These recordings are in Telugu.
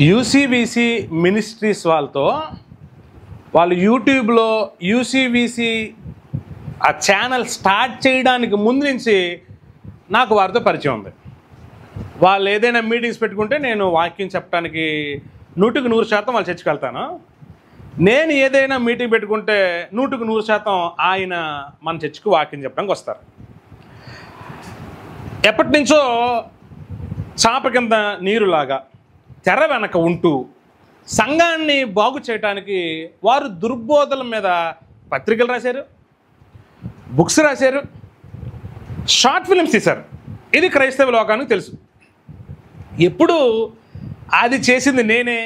యూసీబీసీ మినిస్ట్రీస్ వాళ్ళతో వాళ్ళు యూట్యూబ్లో యూసీబీసీ ఆ ఛానల్ స్టార్ట్ చేయడానికి ముందు నుంచి నాకు వారితో పరిచయం ఉంది. వాళ్ళు ఏదైనా మీటింగ్స్ పెట్టుకుంటే నేను వాక్యం చెప్పడానికి 100% వాళ్ళ చర్చికి వెళ్తాను. నేను ఏదైనా మీటింగ్ పెట్టుకుంటే 100% ఆయన మన చర్చికి వాక్యం చెప్పడానికి వస్తారు. ఎప్పటి నుంచో చాప కింద నీరులాగా తెర వెనక ఉంటూ సంఘాన్ని బాగు చేయడానికి వారు దుర్బోధల మీద పత్రికలు రాశారు, బుక్స్ రాశారు, షార్ట్ ఫిల్మ్స్ తీశారు. ఇది క్రైస్తవ లోకానికి తెలుసు. ఎప్పుడు అది చేసింది నేనే,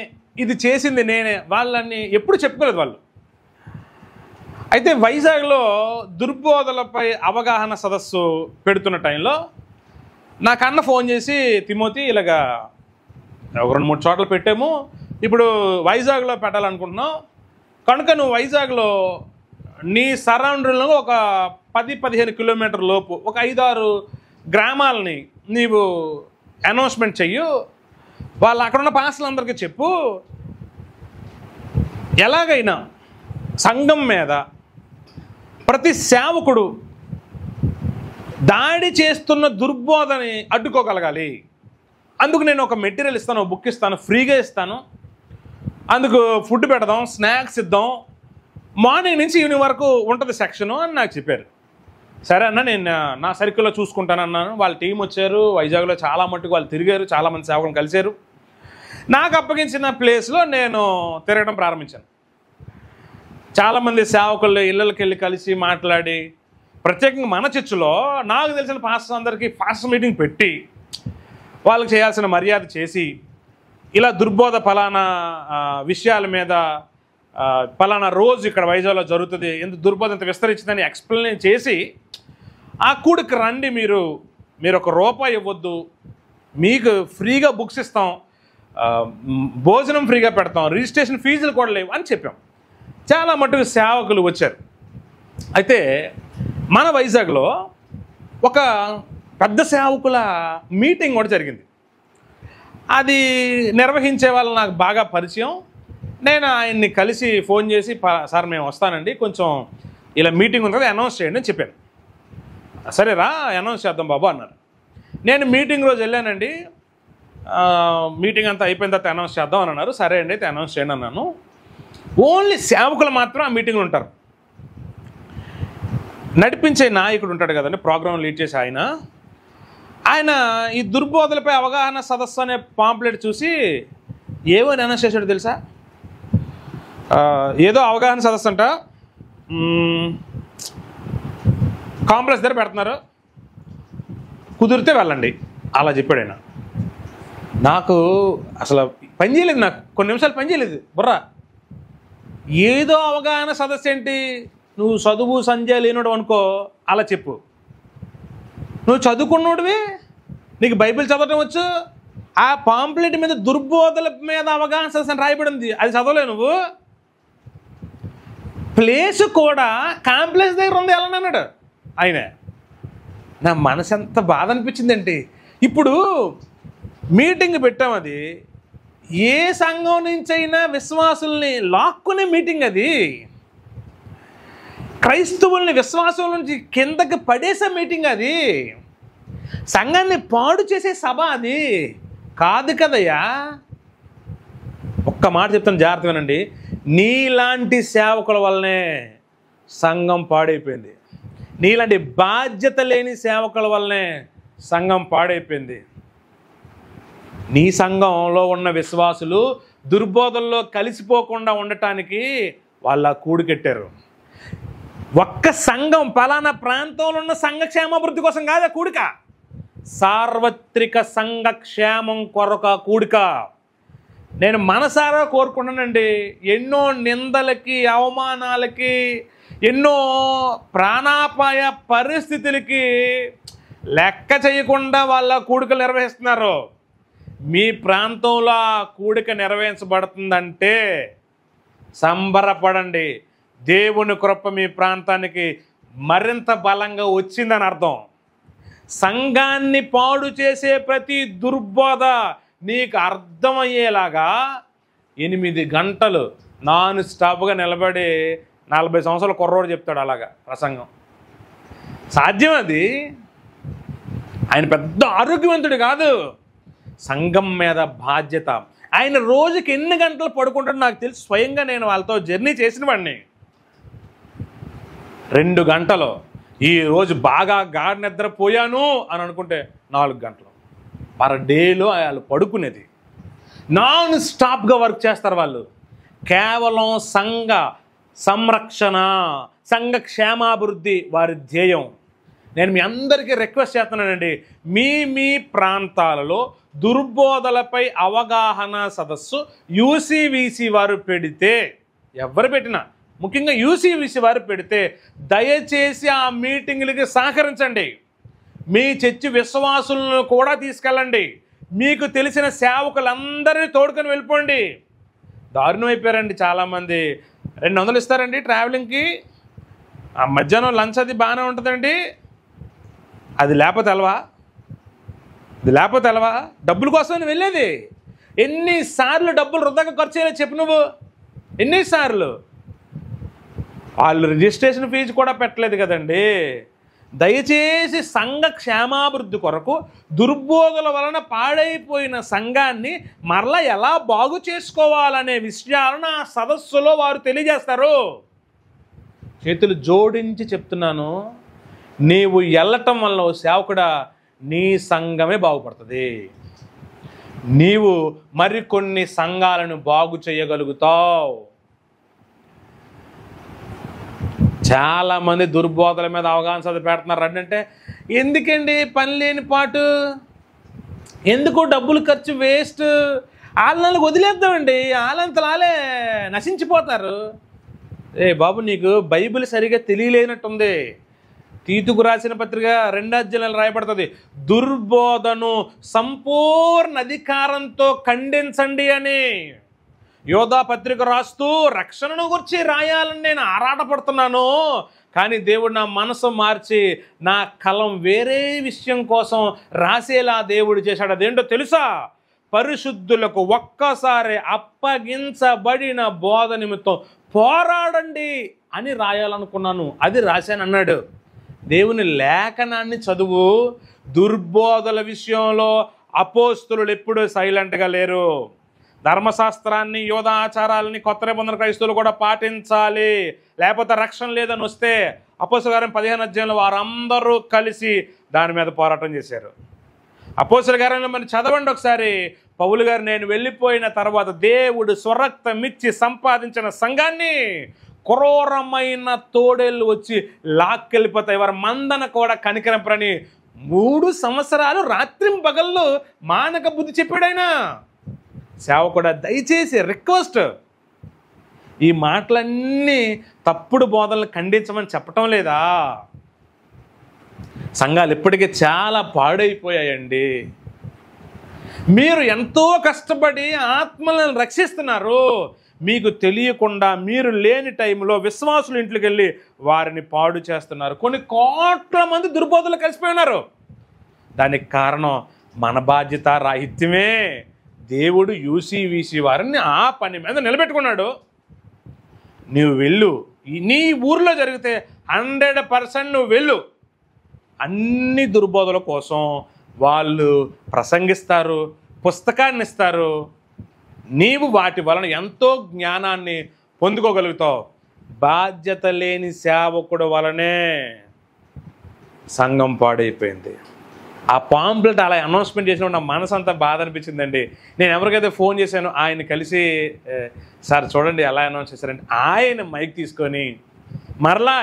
ఇది చేసింది నేనే, వాళ్ళని ఎప్పుడు చెప్పుకోలేదు వాళ్ళు. అయితే వైజాగ్లో దుర్బోధలపై అవగాహన సదస్సు పెడుతున్న టైంలో నాకు అన్న ఫోన్ చేసి, తిమోతి ఇలాగా 2-3 చోట్ల పెట్టాము, ఇప్పుడు వైజాగ్లో పెట్టాలనుకుంటున్నావు కనుక నువ్వు వైజాగ్లో నీ సరౌండింగ్లో ఒక 10-15 కిలోమీటర్ల లోపు ఒక 5-6 గ్రామాలని నీవు అనౌన్స్మెంట్ చెయ్యు, వాళ్ళు అక్కడున్న పాస్టర్లందరికీ చెప్పు, ఎలాగైనా సంఘం మీద ప్రతి సేవకుడు దాడి చేస్తున్న దుర్బోధని అడ్డుకోగలగాలి. అందుకు నేను ఒక మెటీరియల్ ఇస్తాను, బుక్ ఇస్తాను, ఫ్రీగా ఇస్తాను, అందుకు ఫుడ్ పెడదాం, స్నాక్స్ ఇద్దాం, మార్నింగ్ నుంచి ఈవినింగ్ వరకు ఉంటుంది సెక్షను అని నాకు చెప్పారు. సరే అన్న, నేను నా సర్కిల్లో చూసుకుంటాను అన్నాను. వాళ్ళ టీం వచ్చారు, వైజాగ్లో చాలా మట్టుకు వాళ్ళు తిరిగారు, చాలామంది సేవకులను కలిశారు. నాకు అప్పగించిన ప్లేస్లో నేను తిరగడం ప్రారంభించాను. చాలామంది సేవకులు ఇళ్ళకి వెళ్ళి కలిసి మాట్లాడి, ప్రత్యేకంగా మన చర్చిలో నాకు తెలిసిన పాస్టర్స్ అందరికీ పాస్టర్ మీటింగ్ పెట్టి వాళ్ళకి చేయాల్సిన మర్యాద చేసి, ఇలా దుర్బోధ ఫలానా విషయాల మీద ఫలానా రోజు ఇక్కడ వైజాగ్లో జరుగుతుంది, ఎందుకు దుర్బోధ ఇంత విస్తరించిందని ఎక్స్ప్లెయిన్ చేసి, ఆ కూడికి రండి, మీరు ₹1 ఇవ్వద్దు, మీకు ఫ్రీగా బుక్స్ ఇస్తాం, భోజనం ఫ్రీగా పెడతాం, రిజిస్ట్రేషన్ ఫీజులు కూడా లేవు అని చెప్పాం. చాలా మట్టుకు సేవకులు వచ్చారు. అయితే మన వైజాగ్లో ఒక పెద్ద సేవకుల మీటింగ్ కూడా జరిగింది. అది నిర్వహించే వాళ్ళు నాకు బాగా పరిచయం. నేను ఆయన్ని కలిసి ఫోన్ చేసి, సార్ మేము వస్తానండి, కొంచెం ఇలా మీటింగ్ ఉంది కదా అనౌన్స్ చేయండి అని చెప్పాను. సరే రా అనౌన్స్ చేద్దాం బాబు అన్నారు. నేను మీటింగ్ రోజు వెళ్ళానండి. మీటింగ్ అంతా అయిపోయిన తర్వాత అనౌన్స్ చేద్దాం అని అన్నారు. సరే అండి అయితే అనౌన్స్ చేయండి అన్నాను. ఓన్లీ సేవకులు మాత్రం ఆ మీటింగ్లో ఉంటారు. నడిపించే నాయకుడు ఉంటాడు కదండి, ప్రోగ్రామ్ లీడ్ చేసి ఆయన ఈ దుర్బోధలపై అవగాహన సదస్సు అనే పాంప్లెట్ చూసి ఏమని అనౌన్స్ చేశాడు తెలుసా? ఏదో అవగాహన సదస్సు అంట, కాంప్లెక్స్ దగ్గర పెడుతున్నారు, కుదిరితే వెళ్ళండి అలా చెప్పాడు ఆయన. నాకు అసలు పని చేయలేదు, నాకు కొన్ని నిమిషాలు పని చేయలేదు బుర్ర. ఏదో అవగాహన సదస్సు ఏంటి? నువ్వు చదువు సంధ్య లేనోడు అనుకో, అలా చెప్పు. నువ్వు చదువుకున్నోడివి, నీకు బైబిల్ చదవటం వచ్చు, ఆ పాంప్లెట్ మీద దుర్బోధల మీద అవగాహన సదస్సు అని రాయబడింది, అది చదవలే నువ్వు. ప్లేస్ కూడా కాంప్లెక్స్ దగ్గర ఉంది వెళ్ళనన్నాడు ఆయన. నా మనసు ఎంత బాధ అనిపించిందంటే, ఇప్పుడు మీటింగ్ పెట్టాం, అది ఏ సంఘం నుంచైనా విశ్వాసుల్ని లాక్కునే మీటింగ్, అది క్రైస్తవుల్ని విశ్వాసం నుంచి కిందకి పడేసే మీటింగ్, అది సంఘాన్ని పాడు చేసే సభ అది కాదు కదయ్యా. ఒక్క మాట చెప్తాను, జాగ్రత్త వినండి. నీలాంటి సేవకుల వల్లనే సంఘం పాడైపోయింది, నీలాంటి బాధ్యత లేని సేవకుల వల్లనే సంఘం పాడైపోయింది. నీ సంఘంలో ఉన్న విశ్వాసులు దుర్బోధల్లో కలిసిపోకుండా ఉండటానికి వాళ్ళ కూడికెట్టారు. ఒక్క సంఘం పలానా ప్రాంతంలో ఉన్న సంఘక్షేమాభివృద్ధి కోసం కాదా కూడిక, సార్వత్రిక సంఘక్షేమం కొరక కూడిక. నేను మనసారా కోరుకున్నానండి. ఎన్నో నిందలకి, అవమానాలకి, ఎన్నో ప్రాణాపాయ పరిస్థితులకి లెక్క చేయకుండా వాళ్ళ కూడికలు నిర్వహిస్తున్నారు. మీ ప్రాంతంలో కూడిక నిర్వహించబడుతుందంటే సంబరపడండి. దేవుని కృప మీ ప్రాంతానికి మరింత బలంగా వచ్చిందని అర్థం. సంఘాన్ని పాడు చేసే ప్రతి దుర్బోధ, నీకు అర్థమయ్యేలాగా 8 గంటలు నాన్ స్టాప్గా నిలబడి 40 సంవత్సరాల కుర్రోడు చెప్తాడు అలాగా ప్రసంగం. సాధ్యం అది? ఆయన పెద్ద ఆరోగ్యవంతుడు కాదు, సంఘం మీద బాధ్యత. ఆయన రోజుకి ఎన్ని గంటలు పడుకుంటాడో నాకు తెలిసి, స్వయంగా నేను వాళ్ళతో జర్నీ చేసిన వాడిని. 2 గంటలు, ఈరోజు బాగా గాఢ నిద్రపోయాను అని అనుకుంటే 4 గంటలు పర్ డేలో వాళ్ళు పడుకునేది. నాన్ స్టాప్గా వర్క్ చేస్తారు వాళ్ళు. కేవలం సంఘ సంరక్షణ, సంఘ క్షేమాభివృద్ధి వారి ధ్యేయం. నేను మీ అందరికీ రిక్వెస్ట్ చేస్తున్నానండి, మీ ప్రాంతాలలో దుర్బోధలపై అవగాహన సదస్సు యూసీవీసీ వారు పెడితే, ఎవరు పెట్టినా ముఖ్యంగా యూసీవీసీ వారు పెడితే దయచేసి ఆ మీటింగులకి సహకరించండి. మీ చర్చి విశ్వాసులను కూడా తీసుకెళ్ళండి. మీకు తెలిసిన సేవకులందరినీ తోడుకొని వెళ్ళిపోండి. దారుణం అయిపోయారండి చాలామంది. 200 ఇస్తారండి ట్రావెలింగ్కి, ఆ మధ్యాహ్నం లంచ్ అది బాగానే ఉంటుందండి, అది లేకపోతే తెలవా డబ్బుల కోసం వెళ్ళేది. ఎన్నిసార్లు డబ్బులు వృధాగా ఖర్చు చేయలేదు చెప్పు నువ్వు? ఎన్నిసార్లు? వాళ్ళు రిజిస్ట్రేషన్ ఫీజు కూడా పెట్టలేదు కదండి. దయచేసి సంఘ క్షేమాభివృద్ధి కొరకు దుర్బోధల వలన పాడైపోయిన సంఘాన్ని మరలా ఎలా బాగు చేసుకోవాలనే విషయాలను ఆ సదస్సులో వారు తెలియజేస్తారు. చేతులు జోడించి చెప్తున్నాను, నీవు వెళ్ళటం వల్ల సేవకుడా నీ సంఘమే బాగుపడుతుంది. నీవు మరికొన్ని సంఘాలను బాగు చేయగలుగుతావు. చాలామంది దుర్బోధల మీద అవగాహన చదువు పెడుతున్నారు. అంటే ఎందుకండి పని లేని పాటు, ఎందుకు డబ్బులు ఖర్చు వేస్ట్, వాళ్ళని వదిలేద్దామండి, వాళ్ళంతలాలే నశించిపోతారు. బాబు నీకు బైబిల్ సరిగా తెలియలేనట్టుంది. తీతుకు రాసిన పత్రిక 2వ అధ్యాయంలో రాయబడుతుంది, దుర్బోధను సంపూర్ణ అధికారంతో ఖండించండి అని. యోధా పత్రిక రాస్తూ రక్షణను గురించి రాయాలని నేను ఆరాటపడుతున్నాను, కానీ దేవుడు నా మనసు మార్చి నా కలం వేరే విషయం కోసం రాసేలా దేవుడు చేశాడు. అదేంటో తెలుసా? పరిశుద్ధులకు ఒక్కసారి అప్పగించబడిన బోధ నిమిత్తం పోరాడండి అని రాయాలనుకున్నాను, అది రాశాను అన్నాడు. దేవుని లేఖనాన్ని చదువు. దుర్బోధల విషయంలో అపోస్తులు ఎప్పుడూ సైలెంట్గా లేరు. ధర్మశాస్త్రాన్ని, యోధ ఆచారాలని కొత్త నిబంధన క్రైస్తవులు కూడా పాటించాలి, లేకపోతే రక్షణ లేదని వస్తే అపోస్తలుల కార్యం 15వ అధ్యాయంలో వారందరూ కలిసి దాని మీద పోరాటం చేశారు. అపోస్తలుల కార్యంలో మరి చదవండి ఒకసారి. పౌలు గారు, నేను వెళ్ళిపోయిన తర్వాత దేవుడు స్వరక్తమిచ్చి సంపాదించిన సంఘాన్ని క్రూరమైన తోడేళ్ళు వచ్చి లాక్కెళ్ళిపోతాయి, వారి మందన కూడా కనికరింపరని 3 సంవత్సరాలు రాత్రింపగళ్ళు మానక బుద్ధి చెప్పాడైనా. సేవకుడా దయచేసి రిక్వెస్ట్, ఈ మాటలన్నీ తప్పుడు బోధనలు ఖండించమని చెప్పటం లేదా? సంఘాలు ఇప్పటికే చాలా పాడైపోయాయండి. మీరు ఎంతో కష్టపడి ఆత్మలను రక్షిస్తున్నారు, మీకు తెలియకుండా మీరు లేని టైంలో విశ్వాసుల ఇంట్లోకి వెళ్ళి వారిని పాడు చేస్తున్నారు. కొన్ని కోట్ల మంది దుర్బోధలు కలిసిపోయి ఉన్నారు. దానికి కారణం మన బాధ్యత రాహిత్యమే. దేవుడు యూసీవీసీ వారిని ఆ పని మీద నిలబెట్టుకున్నాడు. నువ్వు వెళ్ళు, నీ ఊర్లో జరిగితే 100% నువ్వు వెళ్ళు. అన్ని దుర్బోధల కోసం వాళ్ళు ప్రసంగిస్తారు, పుస్తకాన్ని ఇస్తారు. నీవు వాటి వలన ఎంతో జ్ఞానాన్ని పొందుకోగలుగుతావు. బాధ్యత లేని సేవకుడు వలనే సంఘం పాడైపోయింది. ఆ పాంప్లెట్ అలా అనౌన్స్మెంట్ చేసినప్పుడు నా మనసు అంతా బాధ అనిపించిందండి. నేను ఎవరికైతే ఫోన్ చేశానో ఆయన కలిసి, సార్ చూడండి ఎలా అనౌన్స్ చేశారంటే, ఆయన మైక్ తీసుకొని మరలా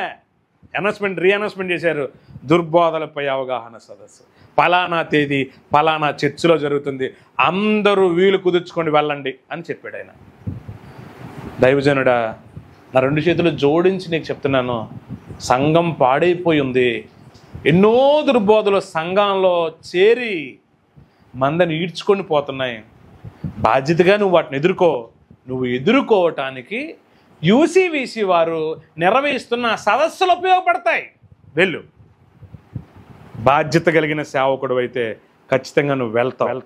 రీఅనౌన్స్మెంట్ చేశారు, దుర్బోధలపై అవగాహన సదస్సు పలానా తేదీ పలానా చర్చిలో జరుగుతుంది, అందరూ వీలు కుదుర్చుకొని వెళ్ళండి అని చెప్పాడు ఆయన. దైవజనుడా, నా 2 చేతులు జోడించి నీకు చెప్తున్నాను, సంఘం పాడైపోయి ఉంది. ఎన్నో దుర్బోధలు సంఘంలో చేరి మందని ఈడ్చుకొని పోతున్నాయి. బాధ్యతగా నువ్వు వాటిని ఎదుర్కో. నువ్వు ఎదుర్కోవటానికి యూసీవీసీ వారు నిర్వహిస్తున్న సదస్సులు ఉపయోగపడతాయి. వెళ్ళు. బాధ్యత కలిగిన సేవకుడు అయితే ఖచ్చితంగా నువ్వు వెళ్తావు.